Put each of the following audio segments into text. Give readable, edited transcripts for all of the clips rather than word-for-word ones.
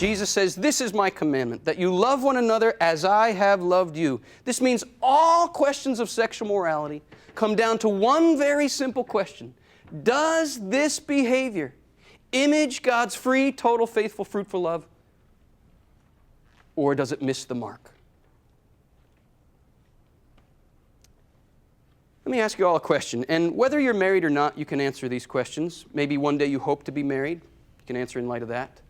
Jesus says, "This is my commandment, that you love one another as I have loved you." This means all questions of sexual morality come down to one very simple question. Does this behavior image God's free, total, faithful, fruitful love? Or does it miss the mark? Let me ask you all a question. And whether you're married or not, you can answer these questions. Maybe one day you hope to be married. You can answer in light of that.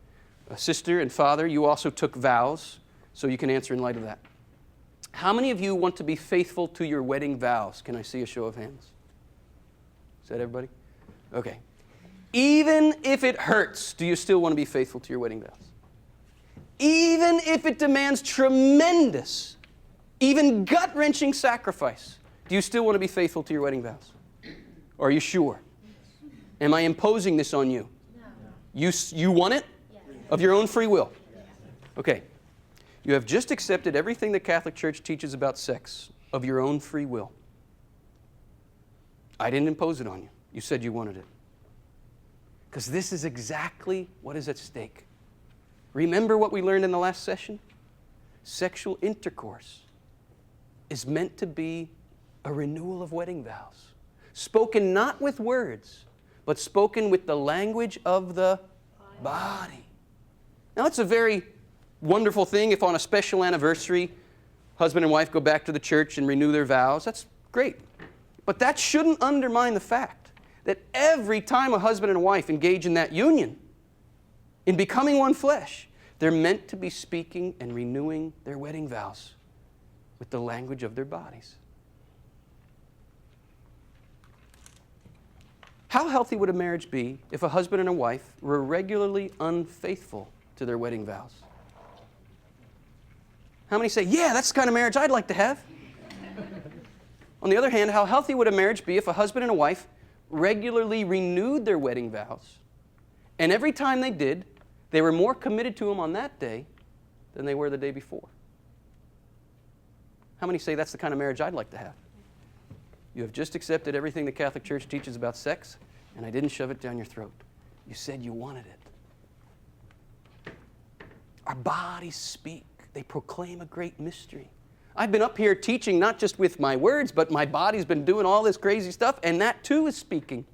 Sister and father, you also took vows, so you can answer in light of that. How many of you want to be faithful to your wedding vows? Can I see a show of hands? Is that everybody? Okay. Even if it hurts, do you still want to be faithful to your wedding vows? Even if it demands tremendous, even gut-wrenching sacrifice, do you still want to be faithful to your wedding vows? Or are you sure? Am I imposing this on you? No. You want it? Yes. Of your own free will? Yes. Okay. You have just accepted everything the Catholic Church teaches about sex of your own free will. I didn't impose it on you. You said you wanted it. Because this is exactly what is at stake. Remember what we learned in the last session? Sexual intercourse is meant to be a renewal of wedding vows, spoken not with words, but spoken with the language of the body. Now, it's a very wonderful thing if on a special anniversary, husband and wife go back to the church and renew their vows. That's great. But that shouldn't undermine the fact that every time a husband and a wife engage in that union, in becoming one flesh, they're meant to be speaking and renewing their wedding vows with the language of their bodies. How healthy would a marriage be if a husband and a wife were regularly unfaithful to their wedding vows? How many say, yeah, that's the kind of marriage I'd like to have? On the other hand, how healthy would a marriage be if a husband and a wife regularly renewed their wedding vows, and every time they did, they were more committed to them on that day than they were the day before? How many say that's the kind of marriage I'd like to have? You have just accepted everything the Catholic Church teaches about sex, and I didn't shove it down your throat. You said you wanted it. Our bodies speak. They proclaim a great mystery. I've been up here teaching not just with my words, but my body's been doing all this crazy stuff, and that too is speaking.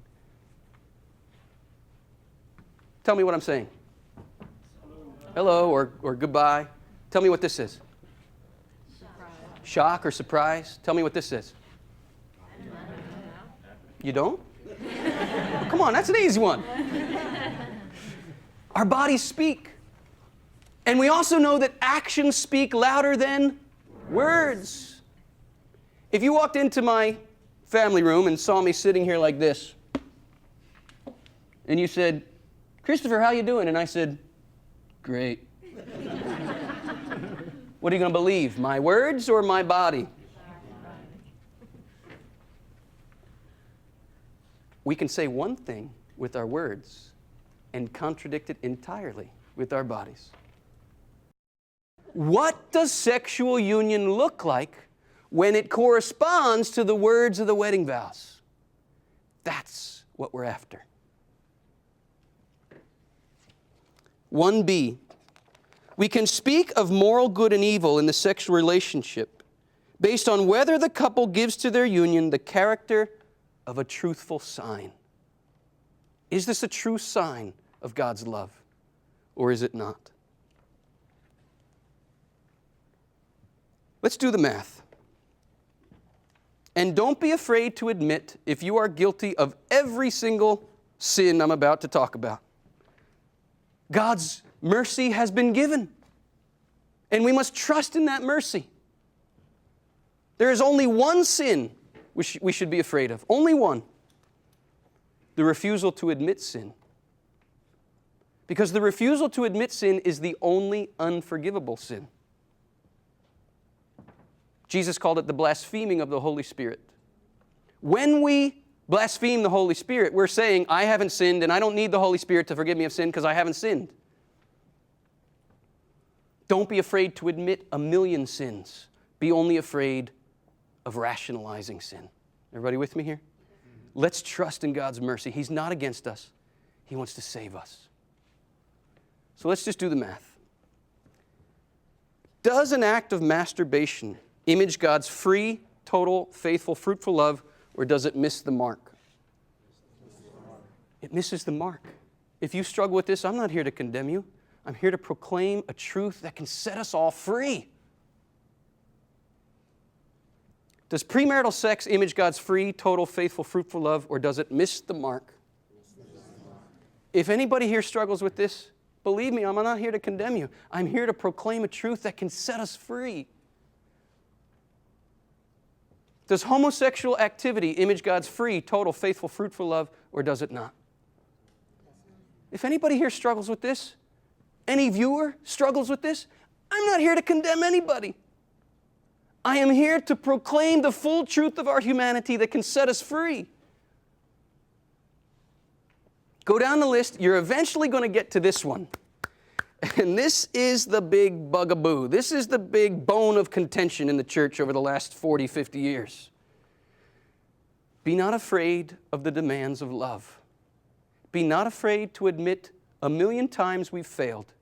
Tell me what I'm saying. Hello or goodbye. Tell me what this is. Shock or surprise. Tell me what this is. You don't? Well, come on, that's an easy one. Our bodies speak. And we also know that actions speak louder than words. If you walked into my family room and saw me sitting here like this, and you said, Christopher, how you doing? And I said, great. What are you going to believe, my words or my body? We can say one thing with our words and contradict it entirely with our bodies. What does sexual union look like when it corresponds to the words of the wedding vows? That's what we're after. 1b, we can speak of moral good and evil in the sexual relationship based on whether the couple gives to their union the character of a truthful sign. Is this a true sign of God's love, or is it not? Let's do the math. And don't be afraid to admit if you are guilty of every single sin I'm about to talk about. God's mercy has been given, and we must trust in that mercy. There is only one sin we should be afraid of. Only one. The refusal to admit sin. Because the refusal to admit sin is the only unforgivable sin. Jesus called it the blaspheming of the Holy Spirit. When we blaspheme the Holy Spirit, we're saying, I haven't sinned and I don't need the Holy Spirit to forgive me of sin because I haven't sinned. Don't be afraid to admit a million sins. Be only afraid of rationalizing sin. Everybody with me here? Let's trust in God's mercy. He's not against us. He wants to save us. So let's just do the math. Does an act of masturbation image God's free, total, faithful, fruitful love, or does it miss the mark? It misses the mark. If you struggle with this, I'm not here to condemn you. I'm here to proclaim a truth that can set us all free. Does premarital sex image God's free, total, faithful, fruitful love, or does it miss the mark? If anybody here struggles with this, believe me, I'm not here to condemn you. I'm here to proclaim a truth that can set us free. Does homosexual activity image God's free, total, faithful, fruitful love, or does it not? If anybody here struggles with this, any viewer struggles with this, I'm not here to condemn anybody. I am here to proclaim the full truth of our humanity that can set us free. Go down the list. You're eventually going to get to this one. And this is the big bugaboo. This is the big bone of contention in the church over the last 40, 50 years. Be not afraid of the demands of love. Be not afraid to admit 1,000,000 times we've failed.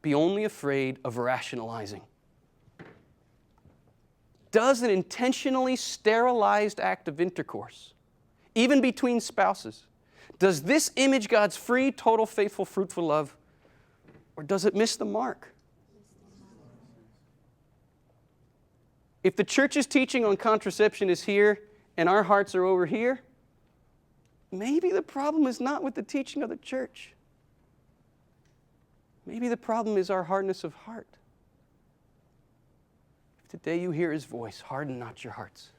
Be only afraid of rationalizing. Does an intentionally sterilized act of intercourse, even between spouses, does this image God's free, total, faithful, fruitful love, or does it miss the mark? If the church's teaching on contraception is here and our hearts are over here, maybe the problem is not with the teaching of the church. Maybe the problem is our hardness of heart. If today you hear His voice, harden not your hearts.